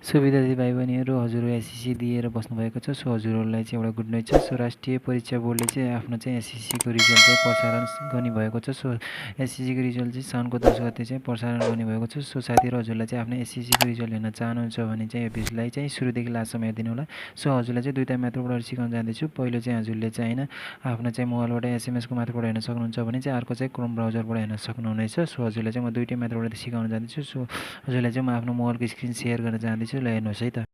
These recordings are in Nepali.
सो विद्यार्थी भाइ बहिनीहरू हजुरहरू एसएससी दिएर बस्नुभएको छ। सो हजुरहरूलाई चाहिँ एउटा गुड न्युज छ। सो राष्ट्रिय परीक्षा बोर्डले चाहिँ आफ्नो चाहिँ एसएससीको रिजल्ट चाहिँ प्रसारण गर्ने भएको छ। सो एसएससीको रिजल्ट चाहिँ साउनको 10 गते चाहिँ प्रसारण गर्ने भएको छ। सो साथीहरू हजुरलाई चाहिँ आफ्नो एसएससीको रिजल्ट हेर्न चाहनुहुन्छ भने चाहिँ एपिसोडलाई चाहिँ सुरुदेखि लास्टसम्म हेरिदिनु होला। सो हजुरलाई चाहिँ दुईवटा मेथडबाट सिकाउन जाँदैछु। पहिलो चाहिँ हजुरले चाहिँ होइन आफ्नो चाहिँ मोबाइलबाट एसएमएसको मार्फतबाट हेर्न सक्नुहुन्छ भने चाहिँ अर्को चाहिँ क्रोम ब्राउजरबाट हेर्न सक्नुहुनेछ। सो हजुरलाई चाहिँ म दुईटै मेथडबाट सिकाउन जाँदैछु। सो हजुरलाई चाहिँ म आफ्नो मोबाइलको स्क्रिन सेयर गर्न चाहन्छु। ल हेर्नुहोस् है त।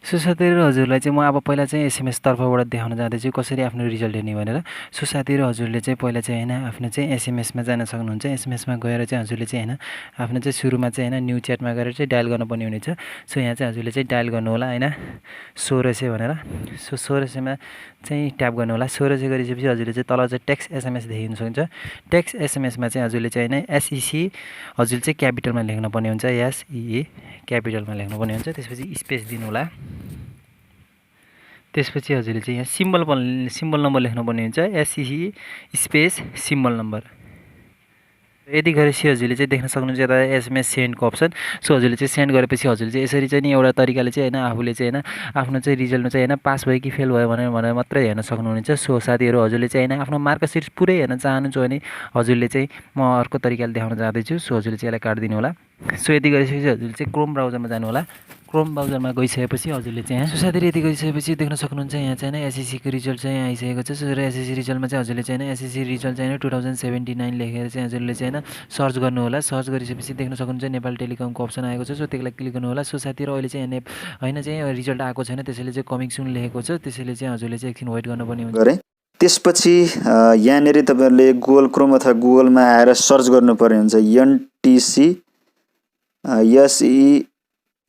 सो साथीहरू हजुरलाई चाहिँ म अब पहिला चाहिँ एसएमएस तर्फबाट देखाउन जाँदैछु कसरी आफ्नो रिजल्ट हेर्ने भनेर। सो साथीहरू हजुरले चाहिँ पहिला चाहिँ होइन आफ्नो चाहिँ एसएमएसमा जान सक्नुहुन्छ। एसएमएसमा गएर चाहिँ हजुरले चाहिँ होइन आफ्नो चाहिँ सुरुमा चाहिँ होइन न्यू च्याटमा गएर चाहिँ डायल गर्नुपर्ने हुनेछ। सो यहाँ चाहिँ हजुरले चाहिँ डायल गर्नु होला होइन 1600 भनेर। सो 1600मा चाहिँ ट्याप गर्नु होला। 1600 गरिसकेपछि हजुरले चाहिँ तल चाहिँ टेक्स्ट एसएमएस देखिन सक्नुहुन्छ। टेक्स्ट एसएमएसमा चाहिँ हजुरले चाहिँ होइन एसइसी हजुरले चाहिँ क्यापिटलमा लेख्नुपर्ने हुन्छ। एसई क्यापिटलमा लेख्नुपर्ने हुन्छ। त्यसपछि स्पेस दिनु होला। त्यसपछि हजुरले चाहिँ यहाँ सिम्बल नम्बर लेख्नुपर्ने हुन्छ। एसई स्पेस सिम्बल नम्बर। यदि गरेपछि हजुरले चाहिँ देख्न सक्नुहुन्छ यता एसएमएस सेन्डको अप्सन। सो हजुरले चाहिँ सेन्ड गरेपछि हजुरले चाहिँ यसरी चाहिँ नि एउटा तरिकाले चाहिँ होइन आफूले चाहिँ होइन आफ्नो चाहिँ रिजल्टमा चाहिँ होइन पास भयो कि फेल भयो भनेर मात्रै हेर्न सक्नुहुनेछ। सो साथीहरू हजुरले चाहिँ होइन आफ्नो मार्कसिट पुरै हेर्न चाहनुहुन्छ भने हजुरले चाहिँ म अर्को तरिकाले देखाउन जाँदैछु। सो हजुरले चाहिँ यसलाई काटिदिनु होला। सो यति गरिसकेपछि हजुरले चाहिँ क्रोम ब्राउजरमा जानु होला। क्रोम ब्राउजरमा गइसकेपछि हजुरले चाहिँ सो साथीहरू यति गरिसकेपछि देख्न सक्नुहुन्छ यहाँ चाहिँ एसएससीको रिजल्ट चाहिँ आइसकेको छ। सो एसएससी रिजल्टमा चाहिँ हजुरले चाहिँ एसएससी रिजल्ट चाहिँ 2079 लेखेर चाहिँ हजुरले चाहिँ सर्च गर्नु होला। सर्च गरिसकेपछि देख्न सक्नुहुन्छ नेपाल टेलिकमको अप्सन आएको छ। सो त्यसलाई क्लिक गर्नु होला। सो साथीहरू अहिले चाहिँ होइन चाहिँ रिजल्ट आएको छैन, त्यसैले चाहिँ कमिङ सुन लेखेको छ। त्यसैले चाहिँ हजुरले चाहिँ एकछिन वेट गर्नुपर्ने हुन्छ। त्यसपछि यहाँनिर तपाईँहरूले गुगल क्रोम अथवा गुगलमा आएर सर्च गर्नुपर्ने हुन्छ एनटिसी एसई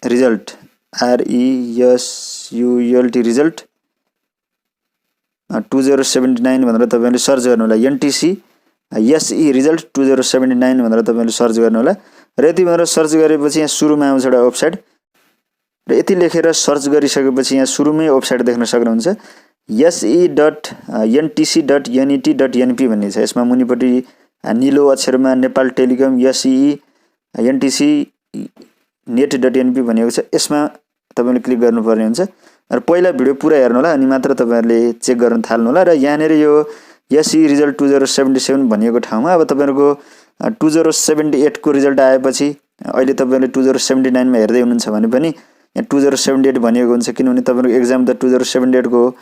रिजल्ट RESULT रिजल्ट 2079 भनेर तपाईँले सर्च गर्नु होला। एनटिसी एसई रिजल्ट 2079 भनेर तपाईँले सर्च गर्नु होला। र यति भनेर सर्च गरेपछि यहाँ सुरुमा आउँछ एउटा वेबसाइट र यति लेखेर सर्च गरिसकेपछि यहाँ सुरुमै वेबसाइट देख्न सक्नुहुन्छ se.ntc.net.np भन्ने छ। यसमा मुनिपट्टि निलो अक्षरमा Nepal telecom SE NTC net.np भनेको छ। यसमा तपाईँले क्लिक गर्नुपर्ने हुन्छ र पहिला भिडियो पुरा हेर्नु होला अनि मात्र तपाईँहरूले चेक गर्न थाल्नु होला। र यहाँनिर यो SE रिजल्ट 2077 भनिएको ठाउँमा अब तपाईँहरूको 2078 को रिजल्ट आएपछि अहिले तपाईँहरूले 2079 मा हेर्दै हुनुहुन्छ भने पनि यहाँ 2078 भनिएको हुन्छ, किनभने तपाईँहरूको एक्जाम त 2078 को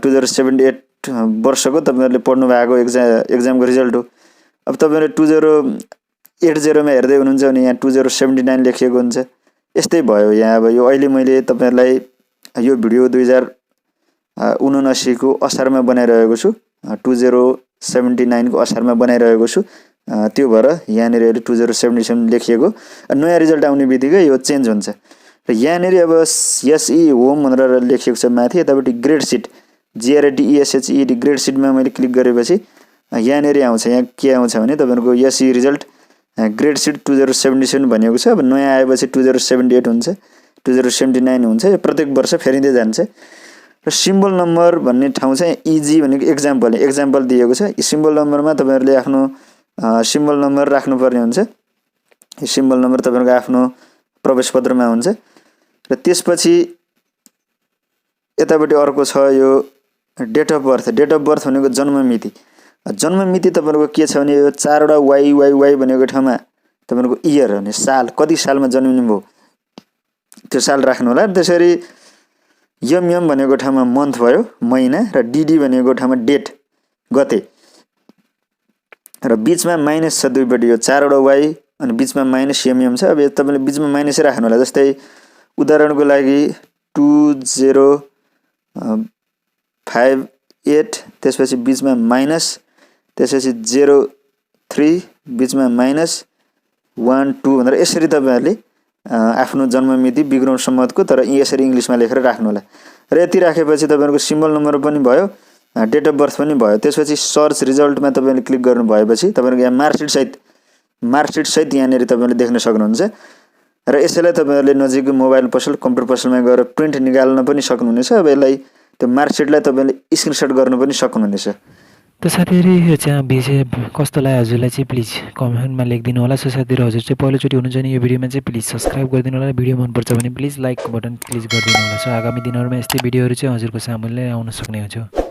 2078 वर्षको तपाईँहरूले पढ्नु भएको एक्जामको रिजल्ट हो। अब तपाईँहरूले 2080 मा हेर्दै हुनुहुन्छ भने यहाँ 2079 लेखिएको हुन्छ। यस्तै भयो यहाँ। अब यो अहिले मैले तपाईँहरूलाई यो भिडियो 2079 को असारमा बनाइरहेको छु, 2079 को असारमा बनाइरहेको छु। त्यो भएर यहाँनिर 2077 लेखिएको। नयाँ रिजल्ट आउने बित्तिकै यो चेन्ज हुन्छ। र यहाँनिर अब SE होम भनेर लेखिएको छ माथि, यतापट्टि ग्रेड सिट GRADESHED ग्रेड सिटमा मैले क्लिक गरेपछि यहाँनिर आउँछ। यहाँ के आउँछ भने तपाईँहरूको SE रिजल्ट ग्रेड सिट 2077 भनेको छ। अब नयाँ आएपछि 2078 हुन्छ, 2079 हुन्छ। यो प्रत्येक वर्ष फेरिँदै जान्छ। र सिम्बल नम्बर भन्ने ठाउँ चाहिँ इजी भनेको एक्जाम्पल दिएको छ। यो सिम्बल नम्बरमा तपाईँहरूले आफ्नो सिम्बल नम्बर राख्नुपर्ने हुन्छ। यो सिम्बल नम्बर तपाईँहरूको आफ्नो प्रवेश पत्रमा हुन्छ। र त्यसपछि यतापट्टि अर्को छ यो date of birth. Date of birth भनेको जन्म मिति। जन्म मिति तपाईँहरूको के छ भने यो 4 वटा YYY भनेको ठाउँमा तपाईँहरूको इयर भने साल, कति सालमा जन्मिनु भयो त्यो साल राख्नु होला। त्यसरी MM भनेको ठाउँमा मन्थ भयो, महिना, र DD भनेको ठाउँमा डेट, गते, र बिचमा माइनस छ दुईपट्टि। यो 4 वटा Y अनि बिचमा माइनस MM छ। अब तपाईँले बिचमा माइनसै राख्नु होला। जस्तै उदाहरणको लागि 2058 त्यसपछि बिचमा माइनस, त्यसपछि 03 बिचमा माइनस 12 भनेर यसरी तपाईँहरूले आफ्नो जन्म मिति विक्रम सम्वतको तर यसरी इङ्ग्लिसमा लेखेर राख्नु होला। र यति राखेपछि तपाईँहरूको सिम्बल नम्बर पनि भयो, डेट अफ बर्थ पनि भयो। त्यसपछि सर्च रिजल्टमा तपाईँले क्लिक गर्नु भएपछि तपाईँहरूको यहाँ मार्कसिट सहित यहाँनिर तपाईँले देख्न सक्नुहुन्छ। र यसैलाई तपाईँहरूले नजिकको मोबाइल पसल कम्प्युटर पसलमा गएर प्रिन्ट निकाल्न पनि सक्नुहुनेछ। अब यसलाई त्यो मार्कसिटलाई तपाईँले स्क्रिनसट गर्नु पनि सक्नुहुनेछ। त साथीहरू यो चाहिँ विषय कस्तो लाग्यो हजुरलाई चाहिँ प्लिज कमेन्टमा लेखिदिनु होला। सो साथीहरू हजुर चाहिँ पहिलोचोटि हुनुहुन्छ भने यो भिडियोमा चाहिँ प्लिज सब्सक्राइब गरिदिनु होला। भिडियो मनपर्छ भने प्लिज लाइक बटन प्लिज गरिदिनु होला। सो आगामी दिनहरूमा यस्तै भिडियोहरू चाहिँ हजुरको सामुन्ने आउन सक्ने हुन्छ।